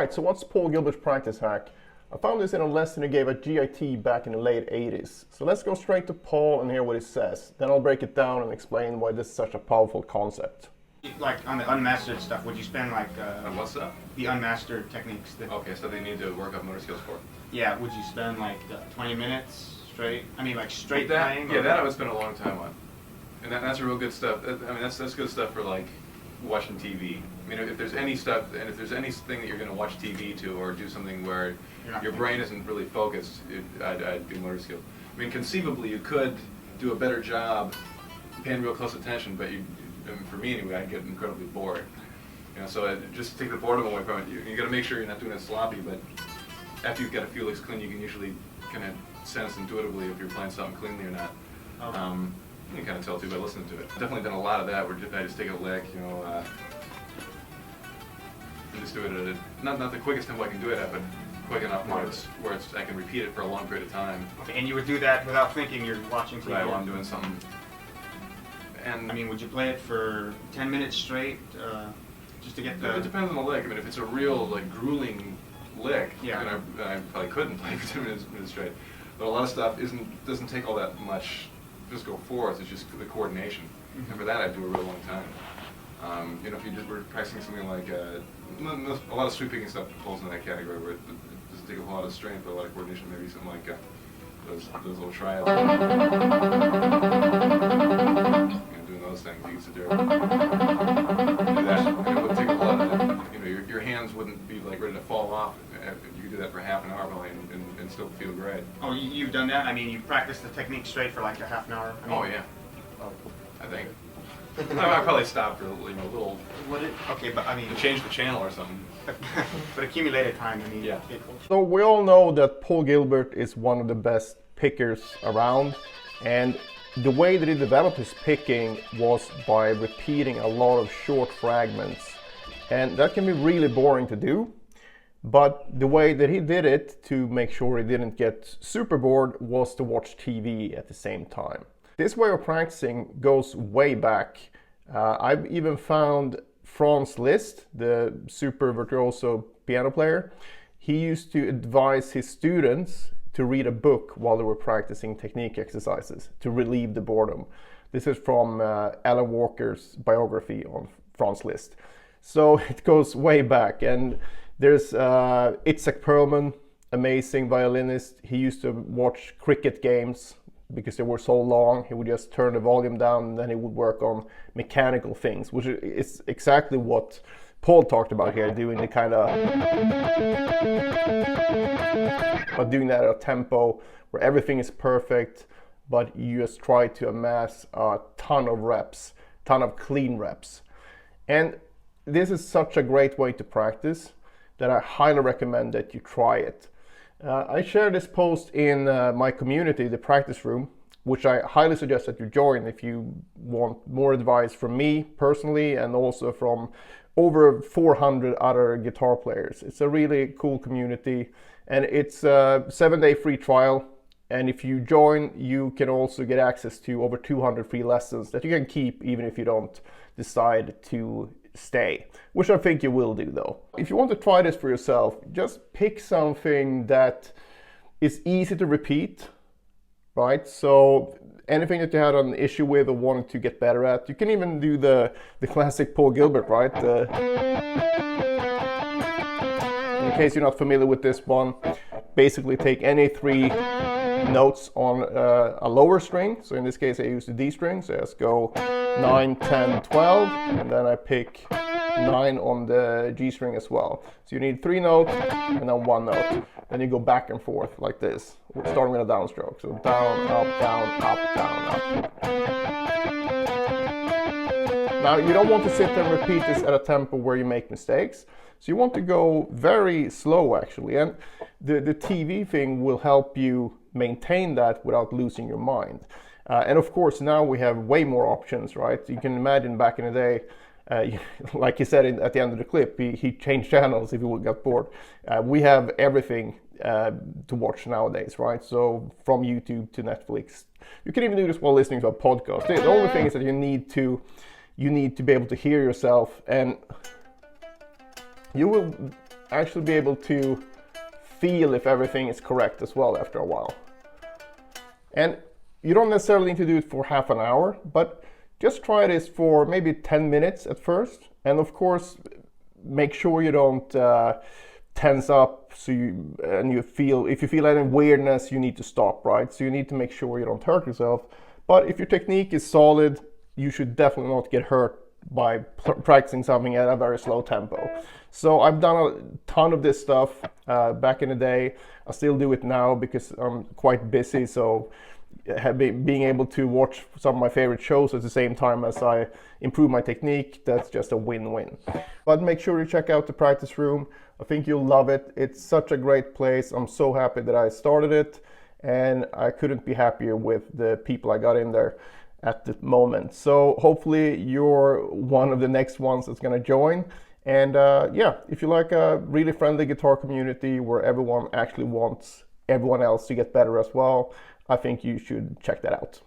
Alright, so what's Paul Gilbert's practice hack? I found this in a lesson he gave at GIT back in the late 80s. So let's go straight to Paul and hear what he says. Then I'll break it down and explain why this is such a powerful concept. Like on the unmastered stuff, would you spend like On what stuff? the unmastered techniques? Okay, so they need to work up motor skills for. Yeah, would you spend like 20 minutes straight? I mean, like straight That, playing? yeah, or- that I would spend a long time on, and that's a real good stuff. I mean, that's good stuff for like watching TV. I mean, if there's any stuff, and if there's anything that you're going to watch TV to, or do something where your brain isn't really focused, I'd do motor skills. I mean, conceivably, you could do a better job paying real close attention, but I mean, for me anyway, I'd get incredibly bored. You know, so just take the boredom away from it. You got to make sure you're not doing it sloppy, but after you've got a few licks clean, you can usually kind of sense intuitively if you're playing something cleanly or not. Okay. You can kind of tell too by listening to it. Definitely done a lot of that where I just take a lick, you know, and just do it at not the quickest tempo I can do it at, but quick enough where I can repeat it for a long period of time. Okay, and you would do that without thinking you're watching TV? Right, while I'm doing something. And I mean, would you play it for 10 minutes straight, just to get the... it depends on the lick. I mean, if it's a real like grueling lick, Yeah. then I probably couldn't play for 10 minutes straight. But a lot of stuff doesn't take all that much physical force. It's just the coordination. Mm-hmm. And for that, I'd do a real long time. You know, if you just were practicing something like a lot of sweep picking stuff falls in that category where it doesn't take a lot of strength, but a lot of coordination. Maybe something like those little trials. You know, doing those things, you can sit there and do that. And it would take a lot of, you know, your hands wouldn't be like ready to fall off. You could do that for half an hour probably and still feel great. Oh, you've done that? I mean, you've practiced the technique straight for like a half an hour? I mean, Oh yeah, Oh. I think. I probably stopped for a little Okay, but I mean... to change the channel or something. but accumulated time, I mean... Yeah. So we all know that Paul Gilbert is one of the best pickers around, and the way that he developed his picking was by repeating a lot of short fragments, and that can be really boring to do. But the way that he did it to make sure he didn't get super bored was to watch TV at the same time. This way of practicing goes way back. I've even found Franz Liszt, the super virtuoso piano player. He used to advise his students to read a book while they were practicing technique exercises to relieve the boredom. This is from Alan Walker's biography on Franz Liszt. So it goes way back, and there's Itzhak Pearlman, amazing violinist. He used to watch cricket games because they were so long. He would just turn the volume down and then he would work on mechanical things, which is exactly what Paul talked about here, doing the kind of, but doing that at a tempo where everything is perfect, but you just try to amass a ton of reps, ton of clean reps. And this is such a great way to practice that I highly recommend that you try it. I share this post in my community, the practice room, which I highly suggest that you join if you want more advice from me personally and also from over 400 other guitar players. It's a really cool community, and it's a 7-day free trial. And if you join, you can also get access to over 200 free lessons that you can keep even if you don't decide to stay, which I think you will do though. If you want to try this for yourself, just pick something that is easy to repeat, right? So anything that you had an issue with or wanted to get better at, you can even do the classic Paul Gilbert, right? In case you're not familiar with this one, basically take any 3 notes on a lower string. So in this case I use the D string, so let's go 9, 10, 12, and then I pick 9 on the G string as well. So you need 3 notes and then 1 note. Then you go back and forth like this, starting with a downstroke. So down, up, down, up, down, up. Now you don't want to sit there and repeat this at a tempo where you make mistakes. So you want to go very slow actually, and the TV thing will help you maintain that without losing your mind. And of course now we have way more options, right? You can imagine back in the day, like he said at the end of the clip, he changed channels if he got bored. We have everything to watch nowadays, right? So from YouTube to Netflix. You can even do this while listening to a podcast. The only thing is that you need to be able to hear yourself, and you will actually be able to feel if everything is correct as well after a while. And you don't necessarily need to do it for half an hour, but just try this for maybe 10 minutes at first. And of course, make sure you don't tense up, so if you feel any weirdness, you need to stop, right? So you need to make sure you don't hurt yourself. But if your technique is solid, you should definitely not get hurt by practicing something at a very slow tempo. So I've done a ton of this stuff back in the day. I still do it now because I'm quite busy, so being able to watch some of my favorite shows at the same time as I improve my technique, that's just a win-win. But make sure you check out the practice room. I think you'll love it. It's such a great place. I'm so happy that I started it, and I couldn't be happier with the people I got in there at the moment. So hopefully you're one of the next ones that's going to join. And yeah, if you like a really friendly guitar community where everyone actually wants everyone else to get better as well, I think you should check that out.